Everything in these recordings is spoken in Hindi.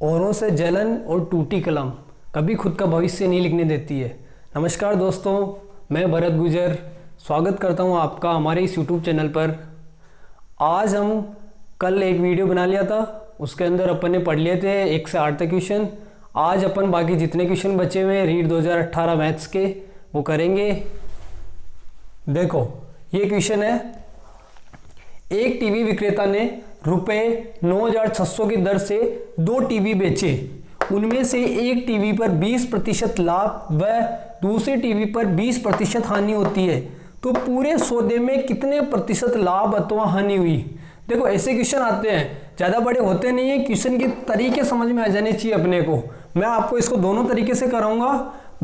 औरों से जलन और टूटी कलम कभी खुद का भविष्य नहीं लिखने देती है। नमस्कार दोस्तों, मैं भरत गुजर स्वागत करता हूं आपका हमारे इस यूट्यूब चैनल पर। आज हम कल एक वीडियो बना लिया था, उसके अंदर अपन ने पढ़ लिए थे 1 से 8 तक क्वेश्चन। आज अपन बाकी जितने क्वेश्चन बचे हुए हैं रीड 2018 मैथ्स के वो करेंगे। देखो ये क्वेश्चन है, एक टीवी विक्रेता ने रुपए 9,600 की दर से 2 टीवी बेचे। उनमें से एक टीवी पर 20% लाभ व दूसरे टीवी पर 20% हानि होती है, तो पूरे सौदे में कितने प्रतिशत लाभ अथवा हानि हुई। देखो ऐसे क्वेश्चन आते हैं, ज़्यादा बड़े होते नहीं है, क्वेश्चन के तरीके समझ में आ जाने चाहिए अपने को। मैं आपको इसको दोनों तरीके से कराऊंगा,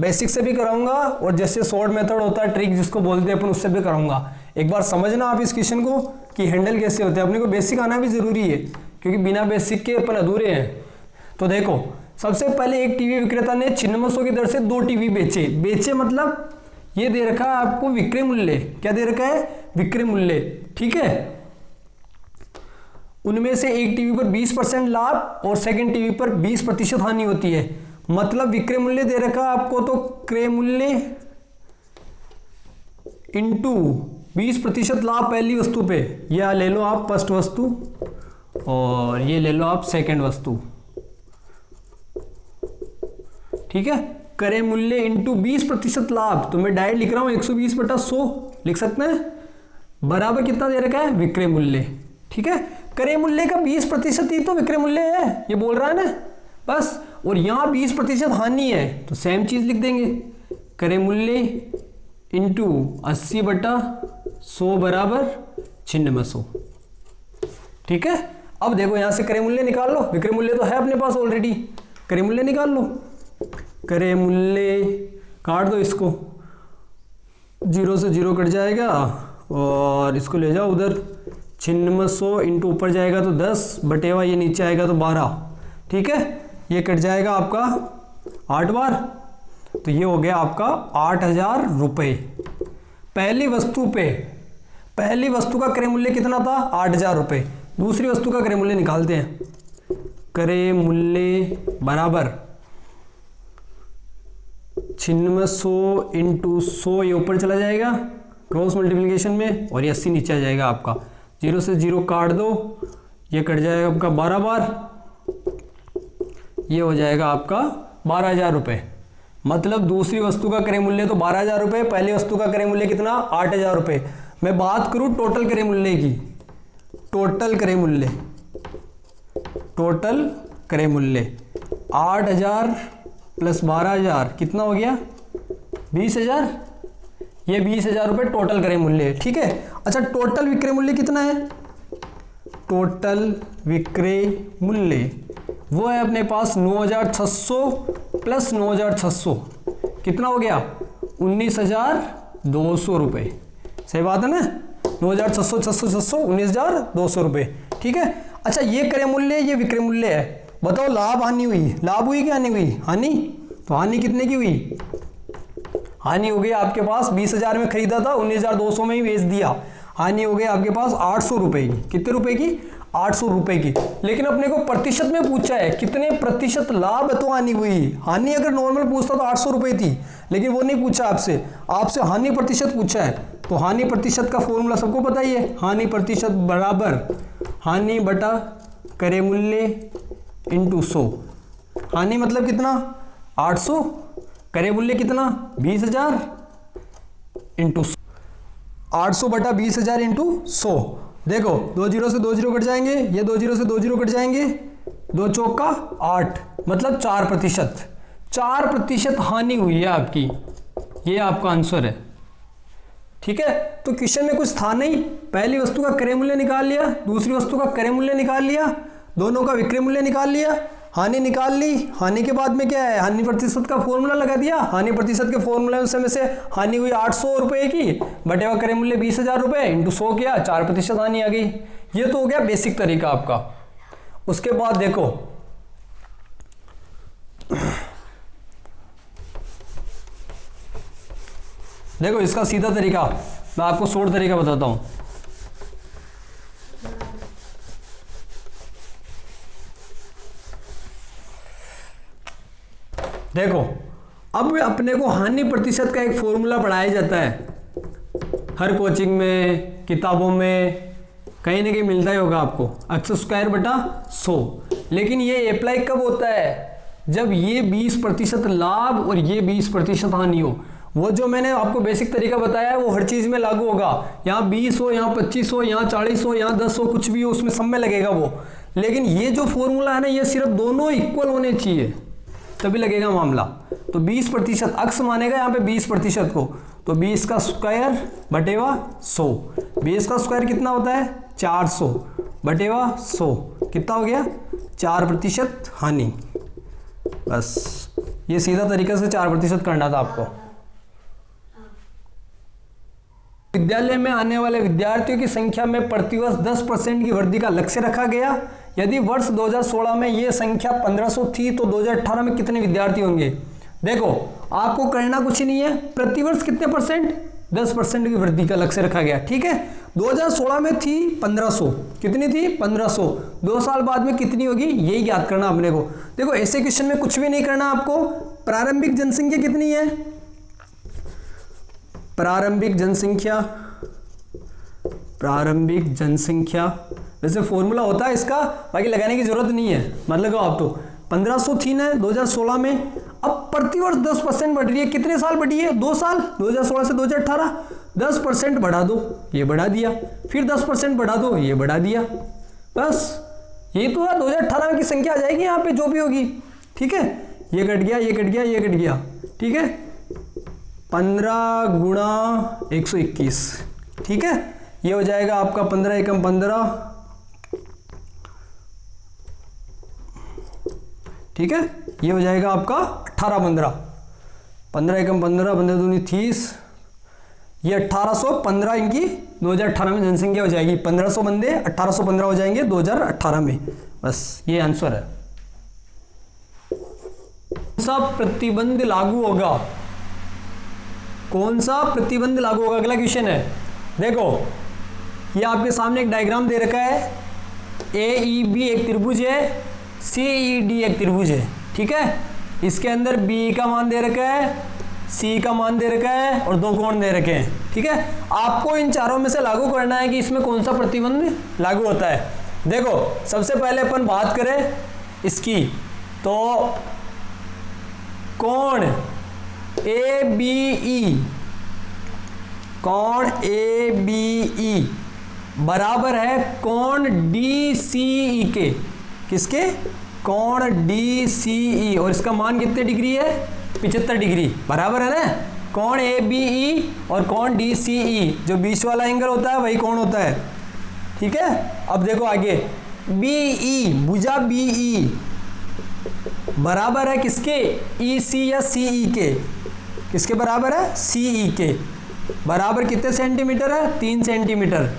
बेसिक से भी कराऊंगा और जैसे शॉर्ट मेथड होता है, ट्रिक जिसको बोलते हैं अपन, उससे भी कराऊंगा। एक बार समझना आप इस क्वेश्चन को कि हैंडल कैसे होते हैं। अपने को बेसिक आना भी जरूरी है क्योंकि बिना बेसिक के अपन अधूरे हैं। तो देखो सबसे पहले एक टीवी विक्रेता ने 9600 की दर से 2 टीवी बेचे। बेचे मतलब ये दे रखा है आपको विक्रय मूल्य। क्या दे रखा है? विक्रय मूल्य। ठीक है, उनमें से एक टीवी पर 20% लाभ और सेकंड टीवी पर 20% हानि होती है। मतलब विक्रय मूल्य दे रखा है आपको, तो क्रय मूल्य इंटू 20% लाभ पहली वस्तु पे, या ले लो आप फर्स्ट वस्तु और ये ले लो आप सेकंड वस्तु। ठीक है, क्रय मूल्य इंटू 20% लाभ, तो मैं डायरेक्ट लिख रहा हूं 120/100 लिख सकते हैं, बराबर कितना दे रखा है? विक्रय मूल्य। ठीक है, क्रय मूल्य का 20% ही तो विक्रय मूल्य है, ये बोल रहा है ना बस। और यहां 20% हानि है तो सेम चीज लिख देंगे, क्रय मूल्य इंटू 80/100 बराबर 9600। ठीक है, अब देखो यहां से क्रय मूल्य निकाल लो, विक्रय मूल्य तो है अपने पास ऑलरेडी, क्रय मूल्य निकाल लो। क्रय मूल्य काट दो, इसको 0 से 0 कट जाएगा और इसको ले जाओ उधर, 9600 इंटू ऊपर जाएगा तो 10 बटेवा ये नीचे आएगा तो 12। ठीक है, ये कट जाएगा आपका 8 बार, तो ये हो गया आपका 8000 रुपये पहली वस्तु पे। पहली वस्तु का क्रय मूल्य कितना था? 8000 रुपये। दूसरी वस्तु का क्रय मूल्य निकालते हैं। क्रय मूल्य बराबर 9600 इंटू 100, ये ऊपर चला जाएगा क्रॉस मल्टीप्लिकेशन में और ये 80 नीचे आ जाएगा आपका। 0 से 0 काट दो, ये कट जाएगा आपका 12 बार, ये हो जाएगा आपका 12000 रुपये। मतलब दूसरी वस्तु का क्रय मूल्य तो 12000 रुपये, पहली वस्तु का क्रय मूल्य कितना? 8000 रुपये। मैं बात करूं टोटल क्रय मूल्य की, टोटल क्रय मूल्य, टोटल क्रय मूल्य 8000 प्लस 12000 कितना हो गया? 20000। ये 20000 रुपये टोटल क्रय मूल्य है। ठीक है, अच्छा टोटल विक्रय मूल्य कितना है? टोटल विक्रय मूल्य वो है अपने पास 9600 प्लस 9600 कितना हो गया? 19200 रुपये। सही बात है ना? 9600 600 600 19200 रुपये। ठीक है, अच्छा ये क्रय मूल्य ये विक्रय मूल्य है। बताओ लाभ हानि हुई, लाभ हुई कि हानि हुई? हानि। तो हानि कितने की हुई? हानि हो गई आपके पास 20000 में खरीदा था, 19200 में ही बेच दिया। हानि हो गई आपके पास 800 रुपये की। कितने रुपए की? 800 रुपये की। लेकिन अपने को प्रतिशत में पूछा है, कितने प्रतिशत लाभ तो हानि हुई। हानि अगर नॉर्मल पूछता तो 800 रुपये थी, लेकिन वो नहीं पूछा आपसे, आपसे हानि प्रतिशत पूछा है। तो हानि प्रतिशत का फॉर्मूला सबको पता ही है, हानि प्रतिशत बराबर हानि बटा क्रय मूल्य इंटू 100। हानि मतलब कितना? 800, क्रय मूल्य कितना? 20000 इंटू 800 बटा 20000 इंटू 100। देखो 2 0 से 2 0 कट जाएंगे, ये 2 0 से 2 0 कट जाएंगे, 2 चौका 8, मतलब 4%। 4% हानि हुई है आपकी, ये आपका आंसर है। ठीक है, तो क्वेश्चन में कुछ था नहीं, पहली वस्तु का क्रय मूल्य निकाल लिया, दूसरी वस्तु का क्रय मूल्य निकाल लिया, दोनों का विक्रय मूल्य निकाल लिया, हानि निकाल ली। हानि के बाद में क्या है? हानि प्रतिशत का फॉर्मूला लगा दिया। हानि प्रतिशत के फॉर्मूले में से हानि हुई 800 रुपये की, बटेवा क्रय मूल्य 20000 रुपये इंटू 100 किया, 4% हानि आ गई। ये तो हो गया बेसिक तरीका आपका। उसके बाद देखो देखो इसका सीधा तरीका मैं आपको शॉर्ट तरीका बताता हूं। देखो अब अपने को हानि प्रतिशत का एक फॉर्मूला पढ़ाया जाता है हर कोचिंग में, किताबों में कहीं ना कहीं मिलता ही होगा आपको, x² बटा 100। लेकिन ये अप्लाई कब होता है? जब ये 20% लाभ और ये 20% हानि हो। वो जो मैंने आपको बेसिक तरीका बताया है वो हर चीज़ में लागू होगा। यहाँ 20 हो, यहाँ 25 हो, यहाँ 40 हो, यहाँ 10 हो, कुछ भी हो, उसमें सब में लगेगा वो। लेकिन ये जो फॉर्मूला है ना, ये सिर्फ दोनों इक्वल होने चाहिए तभी लगेगा मामला। तो 20% अक्स मानेगा यहाँ पे 20% को, तो 20 का स्क्वायर बटेवा 100। 20 का स्क्वायर कितना होता है? 400 बटेवा 100 कितना हो गया? 4% हानि। बस ये सीधा तरीके से 4% करना था आपको। विद्यालय में आने वाले विद्यार्थियों की संख्या में प्रतिवर्ष 10% की वृद्धि का लक्ष्य रखा गया। यदि वर्ष 2016 में ये संख्या 1500 थी तो 2018 में कितने विद्यार्थी होंगे? देखो आपको करना कुछ नहीं है, प्रतिवर्ष कितने परसेंट? 10% की वृद्धि का लक्ष्य रखा गया। ठीक है, 2016 में थी 1500, कितनी थी? 1500। 2 साल बाद में कितनी होगी यही ज्ञात करना अपने को। देखो ऐसे क्वेश्चन में कुछ भी नहीं करना आपको। प्रारंभिक जनसंख्या कितनी है? प्रारंभिक जनसंख्या वैसे फॉर्मूला होता है इसका, बाकी लगाने की जरूरत नहीं है, मतलब आप तो 1500 थी ना 2016 में, अब प्रतिवर्ष 10% बढ़ रही है। कितने साल बढ़ी है? 2 साल, 2016 से 2018। 10% बढ़ा दो, ये बढ़ा दिया, फिर 10% बढ़ा दो, ये बढ़ा दिया, बस ये तो है 2018 की संख्या आ जाएगी यहाँ पे जो भी होगी। ठीक है, ये कट गया, ये कट गया, ये कट गया। ठीक है, 15 गुणा 121। ठीक है, ये हो जाएगा आपका 15 एकम 15। ठीक है, ये हो जाएगा आपका 18 15। 15 एकम 15, 15 दूनी 30, ये 1815 इनकी 2018 में जनसंख्या हो जाएगी। 1500 बंदे 1815 हो जाएंगे 2018 में। बस ये आंसर है। कौन सा प्रतिबंध लागू होगा? कौन सा प्रतिबंध लागू होगा? अगला क्वेश्चन है। देखो ये आपके सामने एक डायग्राम दे रखा है। AEB एक त्रिभुज है, CED एक त्रिभुज है। ठीक है, इसके अंदर B का मान दे रखा है, C का मान दे रखा है और 2 कोण दे रखे हैं। ठीक है, आपको इन चारों में से लागू करना है कि इसमें कौन सा प्रतिबंध लागू होता है। देखो सबसे पहले अपन बात करें इसकी, तो कोण ABE, कोण ABE बराबर है कोण DCE के। किसके? कोण DCE, और इसका मान कितने डिग्री है? 75 डिग्री। बराबर है ना? कोण ABE और कोण DCE, जो बीच वाला एंगल होता है वही कोण होता है। ठीक है, अब देखो आगे BE, भुजा BE बराबर है किसके? EC या CE के। किसके बराबर है? CE के। बराबर कितने सेंटीमीटर है? 3 सेंटीमीटर।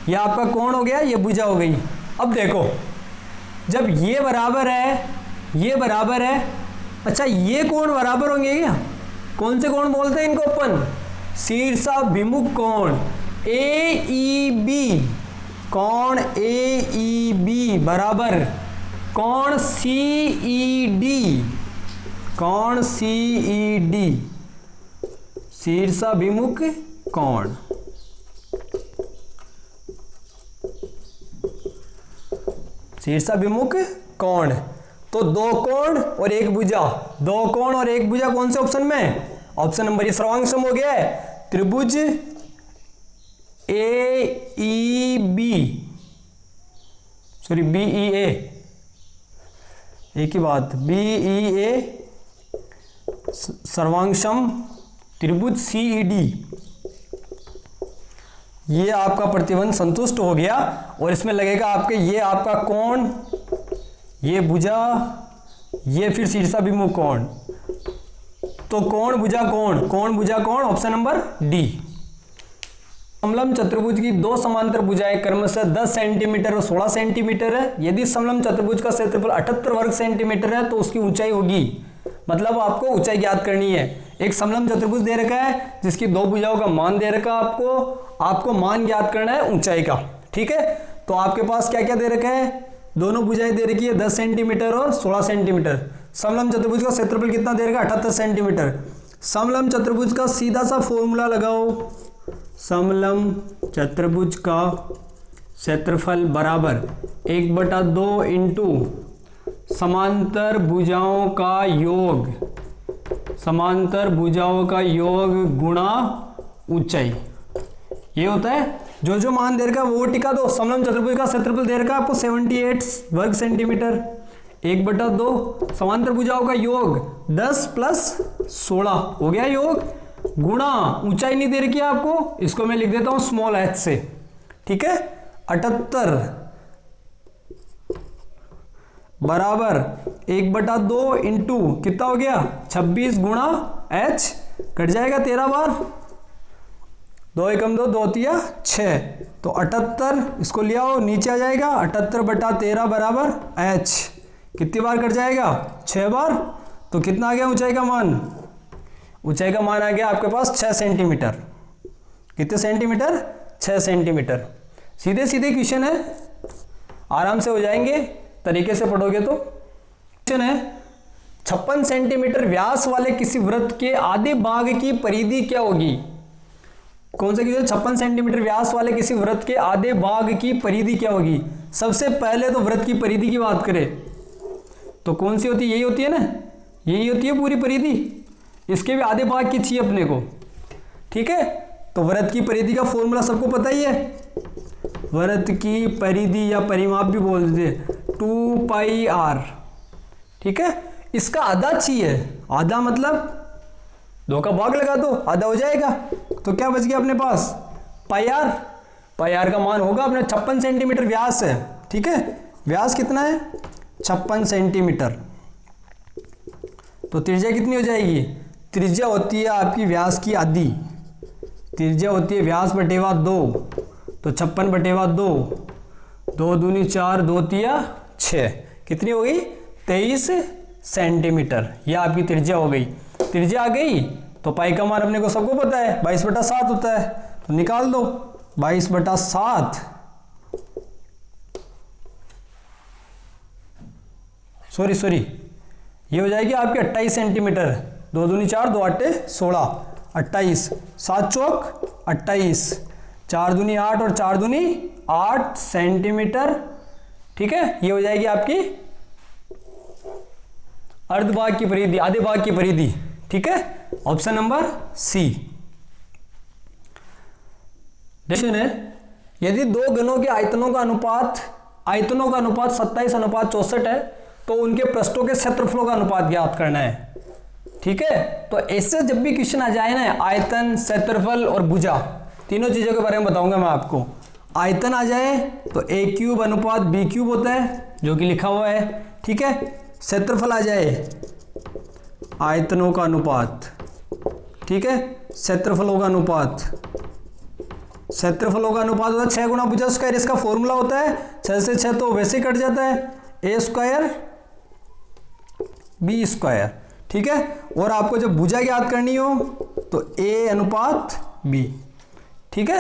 यह आपका कोण हो गया, ये भुजा हो गई। अब देखो जब ये बराबर है, ये बराबर है, अच्छा ये कोण बराबर होंगे क्या? कौन से कोण बोलते हैं इनको अपन? शीर्षाभिमुख कोण AEB। कोण AEB बराबर कोण CED, कोण CED शीर्षाभिमुख कोण। शीर्षाभिमुख कोण, तो 2 कोण और 1 भुजा। 2 कोण और 1 भुजा कौन से ऑप्शन में? ऑप्शन नंबर, ये सर्वांगसम हो गया है। त्रिभुज AEB, सॉरी BEA, एक ही बात, BEA सर्वांगसम त्रिभुज CED, ये आपका प्रतिबंध संतुष्ट हो गया। और इसमें लगेगा आपके ये आपका कोण, ये भुजा, ये फिर शीर्षाभिमुख कोण, तो कोण भुजा कोण, कोण भुजा कोण, ऑप्शन नंबर D। समलंब चतुर्भुज की 2 समांतर भुजाएं क्रमशः 10 सेंटीमीटर और 16 सेंटीमीटर है। यदि समलंब चतुर्भुज का क्षेत्रफल 78 वर्ग सेंटीमीटर है तो उसकी ऊंचाई होगी, मतलब आपको ऊंचाई ज्ञात करनी है। एक समलंब चतुर्भुज दे रखा है जिसकी 2 भुजाओं का मान दे रखा है, आपको मान ज्ञात करना है ऊंचाई का। ठीक है, तो आपके पास क्या क्या दे रखा है? दोनों भुजाएं दे रखी है 10 सेंटीमीटर और 16 सेंटीमीटर। समलंब चतुर्भुज का क्षेत्रफल कितना दे रखा है? 78 सेंटीमीटर। समलंब चतुर्भुज का सीधा सा फॉर्मूला लगाओ, समलंब चतुर्भुज का क्षेत्रफल बराबर 1/2 इंटू समांतर भुजाओं का योग, समांतर भुजाओं का योग गुणा ऊंचाई। ये होता है। जो जो मान दे रखा है वो टिका दो। समलंब चतुर्भुज का क्षेत्रफल दे रखा है आपको 78 वर्ग सेंटीमीटर। 1/2 समांतर भुजाओं का योग 10 + 16 हो गया योग, गुणा ऊंचाई नहीं दे रखी है आपको, इसको मैं लिख देता हूं स्मॉल h से, ठीक है। 78 बराबर 1/2 इंटू कितना हो गया 26 गुणा h, कट जाएगा 13 बार, 2 एकम 2, 2 तिया 6, तो 78 इसको ले आओ नीचे आ जाएगा, 78/13 बराबर h, कितनी बार कट जाएगा 6 बार, तो कितना आ गया ऊंचाई का मान? ऊंचाई का मान आ गया आपके पास 6 सेंटीमीटर। कितने सेंटीमीटर? 6 सेंटीमीटर। सीधे सीधे क्वेश्चन है, आराम से हो जाएंगे तरीके से पढ़ोगे तो। क्वेश्चन है 56 सेंटीमीटर व्यास वाले किसी वृत्त के आधे भाग की परिधि क्या होगी? कौन सा क्वेश्चन? 56 सेंटीमीटर व्यास वाले किसी वृत्त के आधे भाग की परिधि क्या होगी? सबसे पहले तो वृत्त की परिधि की बात करें तो कौन सी होती है? यही होती है ना, यही होती है पूरी परिधि। इसके भी आधे भाग की चाहिए अपने को, ठीक है। तो वृत्त की परिधि का फॉर्मूला सबको पता ही है। वृत्त की परिधि या परिमाप भी बोल देते 2πr, ठीक है। इसका आधा चाहिए, आधा मतलब 2 का भाग लगा दो, आधा हो जाएगा, तो क्या बच गया अपने पास? πr। πr का मान होगा अपने 56 सेंटीमीटर व्यास है, ठीक है। व्यास कितना है? 56 सेंटीमीटर। तो त्रिज्या कितनी हो जाएगी? त्रिज्या होती है आपकी व्यास की आधी, त्रिज्या होती है व्यास बटेवा 2, तो 56/2, 2 दूनी 4, 2 तिया 6, कितनी हो गई? 23 सेंटीमीटर। यह आपकी त्रिज्या हो गई। त्रिज्या आ गई तो पाई का मान अपने को सबको पता है 22/7 होता है, तो निकाल दो 22/7, सॉरी ये हो जाएगी आपके 28 सेंटीमीटर। 2 दूनी 4, 2 8 16, 28, 7 चौक 28, 4 दूनी 8 और 4 दूनी 8 सेंटीमीटर, ठीक है। ये हो जाएगी आपकी अर्ध भाग की परिधि, आधे भाग की परिधि, ठीक है। Option number C. क्वेश्चन है यदि दो घनों के आयतनों का अनुपात 27:64 है तो उनके पृष्ठों के क्षेत्रफलों का अनुपात ज्ञात करना है, ठीक है। तो ऐसे जब भी क्वेश्चन आ जाए ना, आयतन, क्षेत्रफल और भुजा, तीनों चीजों के बारे में बताऊंगा मैं आपको। आयतन आ जाए तो a³ अनुपात b³ होता है, जो कि लिखा हुआ है, ठीक है। क्षेत्रफल आ जाए आयतनों का अनुपात, ठीक है, क्षेत्रफलों का अनुपात, क्षेत्रफलों का अनुपात होता है 6 गुणा भुजा स्क्वायर। इसका फॉर्मूला होता है 6 से 6 तो वैसे कट जाता है a² b², ठीक है। और आपको जब भुजा याद करनी हो तो a अनुपात b, ठीक है।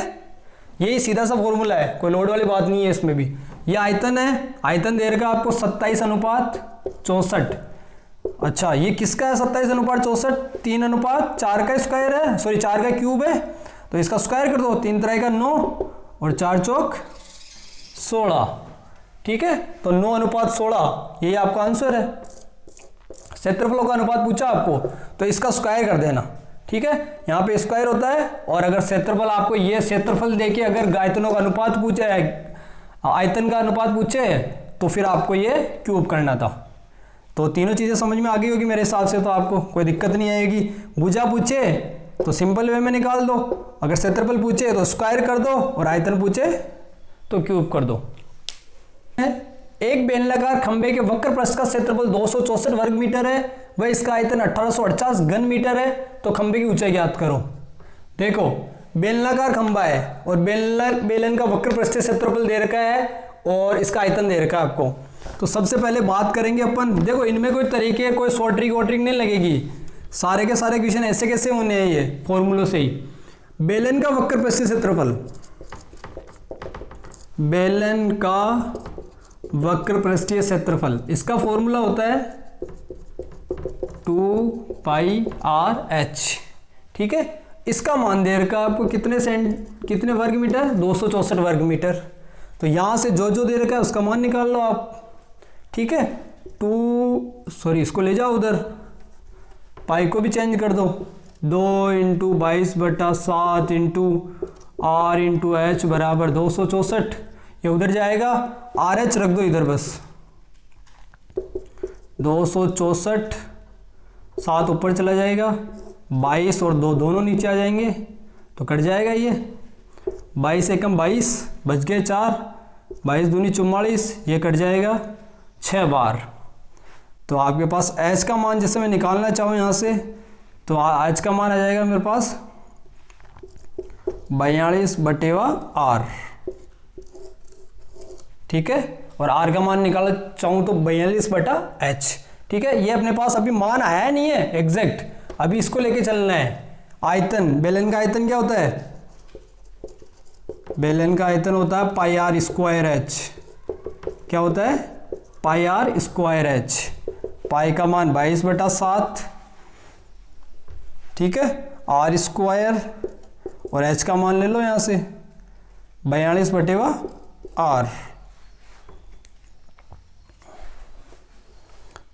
यही सीधा सा फॉर्मूला है, कोई लोड वाली बात नहीं है इसमें भी। ये आयतन है, आयतन दे रखा आपको 27:64। अच्छा ये किसका है 27:64? 3:4 का स्क्वायर है, सॉरी 4 का क्यूब है, तो इसका स्क्वायर कर दो, 3 3 का 9 और 4 चौक 16, ठीक है। तो 9:16 यही आपका आंसर है। क्षेत्रफलों का अनुपात पूछा आपको तो इसका स्क्वायर कर देना, ठीक है। यहाँ पे स्क्वायर होता है, और अगर क्षेत्रफल आपको ये क्षेत्रफल देके अगर आयतनों का अनुपात पूछे, आयतन का अनुपात पूछे, तो फिर आपको ये क्यूब करना था। तो तीनों चीजें समझ में आ गई होगी मेरे हिसाब से, तो आपको कोई दिक्कत नहीं आएगी। भुजा पूछे तो सिंपल वे में निकाल दो, अगर क्षेत्रफल पूछे तो स्क्वायर कर दो, और आयतन पूछे तो क्यूब कर दो। एक बेलनाकार खंबे के वक्र पृष्ठ का क्षेत्रफल 264 वर्ग मीटर है, वह इसका आयतन 1850 घन मीटर है, तो खंबे की ऊंचाई ज्ञात करो। देखो बेलनाकार खंबा है और बेलन का वक्र पृष्ठ क्षेत्रफल दे रखा है और इसका आयतन दे रखा है आपको। तो सबसे पहले बात करेंगे अपन, देखो इनमें कोई तरीके, कोई शॉर्ट ट्रिक वॉट ट्रिक नहीं लगेगी, सारे के सारे क्वेश्चन ऐसे कैसे होने हैं ये फॉर्मूलों से ही। बेलन का वक्र पृष्ठ क्षेत्रफल, बेलन का वक्र पृष्ठीय क्षेत्रफल, इसका फॉर्मूला होता है 2πr/h। ठीक है, इसका मान दे रखा है आपको कितने वर्ग मीटर, 264 वर्ग मीटर। तो यहाँ से जो जो दे रखा है उसका मान निकाल लो आप। ठीक है, इसको ले जाओ उधर, पाई को भी चेंज कर दो, 2 × 22/7 × r × h बराबर 264। ये उधर जाएगा, RH रख दो इधर बस, 264, 7 ऊपर चला जाएगा, 22 और 2 दोनों नीचे आ जाएंगे तो कट जाएगा ये। 22 एकम 22, बच गए 4, 22 दूनी 44, ये कट जाएगा 6 बार। तो आपके पास h का मान जैसे मैं निकालना चाहूँ यहाँ से, तो h का मान आ जाएगा मेरे पास 42/r। ठीक है, और r का मान निकालना चाहूँ तो 42/h। ठीक है, ये अपने पास अभी मान आया नहीं है एग्जैक्ट, अभी इसको लेके चलना है। आयतन, बेलन का आयतन क्या होता है, बेलन का आयतन होता है πr²h। क्या होता है, πr²h। पाई का मान 22/7। ठीक है, r² और h का मान ले लो यहाँ से 42/r।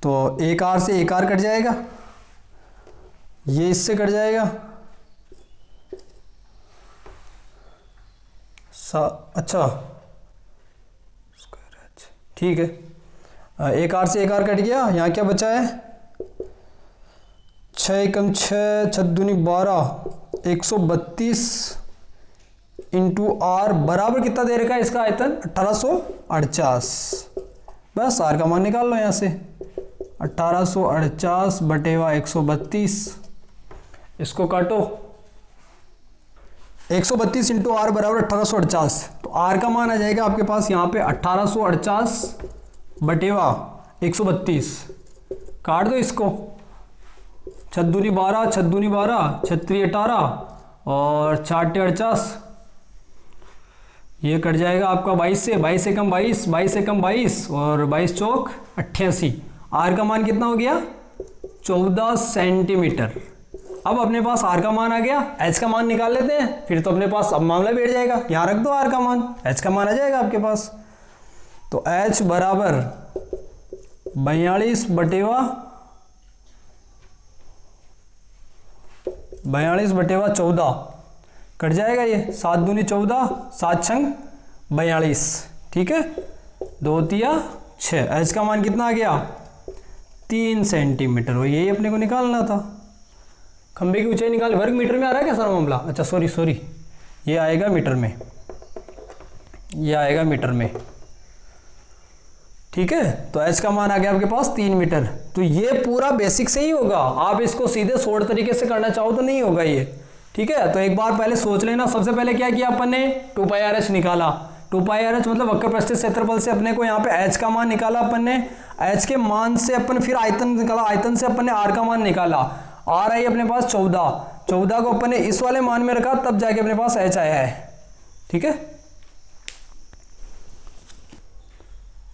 तो एक r से एक r कट जाएगा, ये इससे कट जाएगा, अच्छा ठीक है, एक r से एक r कट गया। यहाँ क्या बचा है, 6 एकम 6, 6 दूनी 12, 132 × r बराबर कितना दे रखा है इसका आयतन, 1848। बस r का मान निकाल लो यहाँ से, 1848/132। इसको काटो, 132 × r बराबर 1848। तो r का मान आ जाएगा आपके पास यहाँ पे 1848/132। काट दो इसको, 6 दूनी 12, 6 दूनी 12, 6 त्रिक 18 और 4 × 48, ये कट जाएगा आपका 22 से, 22 एकम 22, 22 एकम 22 और 22 चौक 88। आर का मान कितना हो गया, 14 सेंटीमीटर। अब अपने पास आर का मान आ गया, एच का मान निकाल लेते हैं, फिर तो अपने पास अब मामला बैठ जाएगा। यहाँ रख दो आर का मान, एच का मान आ जाएगा आपके पास। तो एच बराबर 42/14 कट जाएगा ये, 7 दूनी 14, 7 छंग 42। ठीक है, 2 तिया 6। एच का मान कितना आ गया, 3 सेंटीमीटर। वो यही अपने को निकालना था। खंबे की ऊंचाई निकाल, वर्ग मीटर में आ रहा है क्या सारा मामला, अच्छा सॉरी, ये आएगा मीटर में, ये आएगा मीटर में। ठीक है, तो एच का मान आ गया आपके पास 3 मीटर। तो ये पूरा बेसिक से ही होगा, आप इसको सीधे शॉर्ट तरीके से करना चाहो तो नहीं होगा ये। ठीक है, तो एक बार पहले सोच लेना। सबसे पहले क्या किया अपन ने, 2πrh निकाला। 2πrh मतलब वक्र पृष्ठीय क्षेत्रफल से अपने को यहाँ पे h का मान निकाला अपन ने। h के मान से अपन फिर आयतन निकाला, आयतन से अपन ने r का मान निकाला। r आई अपने पास 14 को अपन ने इस वाले मान में रखा, तब जाके अपने पास h आया है। ठीक है,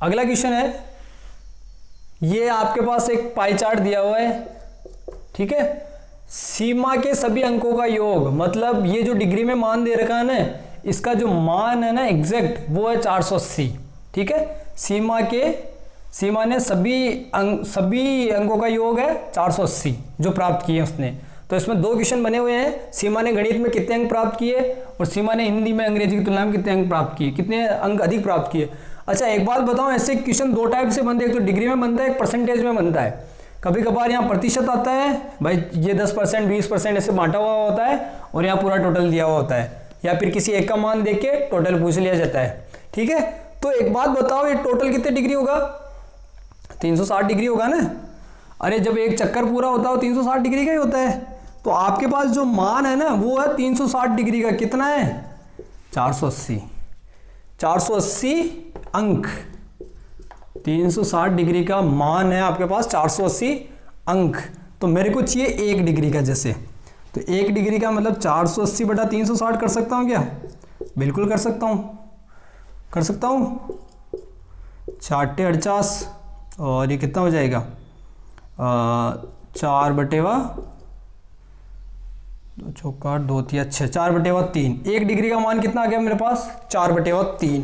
अगला क्वेश्चन है, ये आपके पास एक पाई चार्ट दिया हुआ है। ठीक है, सीमा के सभी अंकों का योग, मतलब ये जो डिग्री में मान दे रखा है ना, इसका जो मान है ना एग्जैक्ट वो है 480। ठीक है, सीमा ने सभी अंकों का योग है 480 जो प्राप्त किए उसने। तो इसमें 2 क्वेश्चन बने हुए हैं, सीमा ने गणित में कितने अंक प्राप्त किए और सीमा ने हिंदी में अंग्रेजी की तुलना में कितने अंक प्राप्त किए, कितने अंक अधिक प्राप्त किए। अच्छा एक बात बताओ, ऐसे क्वेश्चन 2 टाइप से बनते हैं, एक तो डिग्री में बनता है, एक परसेंटेज में बनता है। कभी कभार यहाँ प्रतिशत आता है, भाई ये 10%, 20% ऐसे बांटा हुआ होता है, और यहाँ पूरा टोटल दिया हुआ होता है, या फिर किसी एक का मान देख के टोटल पूछ लिया जाता है। ठीक है, तो एक बात बताओ, ये टोटल कितने डिग्री होगा, 360 डिग्री होगा ना। अरे जब एक चक्कर पूरा होता है 360 डिग्री का ही होता है। तो आपके पास जो मान है ना वो है 360 डिग्री का, कितना है, 480 अंक। 360 डिग्री का मान है आपके पास 480 अंक। तो मेरे को चाहिए 1 डिग्री का, जैसे तो 1 डिग्री का मतलब 480/360 कर सकता हूँ क्या, बिल्कुल कर सकता हूँ, 4 × 48 और ये कितना हो जाएगा 4/2 चौका 8 2 3 अच्छा 4/3। 1 डिग्री का मान कितना आ गया मेरे पास 4/3।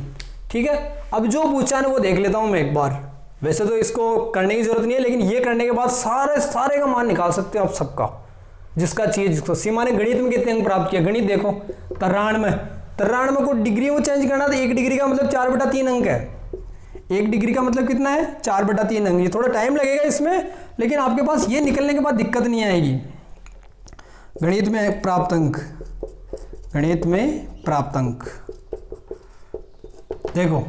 ठीक है, अब जो पूछा है वो देख लेता हूं मैं एक बार। वैसे तो इसको करने की जरूरत नहीं है, लेकिन ये करने के बाद सारे का मान निकाल सकते हो आप सबका, जिसका चाहिए जिसको। सीमा ने गणित में कितने अंक प्राप्त किया, गणित देखो 93 को डिग्री में चेंज करना तो 1 डिग्री का मतलब 4/3 अंक है। 1 डिग्री का मतलब कितना है 4/3 अंक। ये थोड़ा टाइम लगेगा इसमें, लेकिन आपके पास ये निकलने के बाद दिक्कत नहीं आएगी। गणित में प्राप्त अंक, गणित में प्राप्त अंक देखो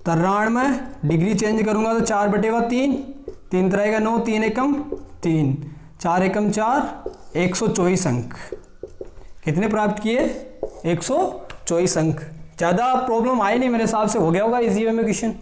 93 डिग्री चेंज करूंगा तो 4/3, 3 रहेगा 9, 3 एकम 3, 4 एकम 4, 124 अंक। कितने प्राप्त किए 124 अंक। ज़्यादा प्रॉब्लम आई नहीं मेरे हिसाब से, हो गया होगा इजी वे में क्वेश्चन।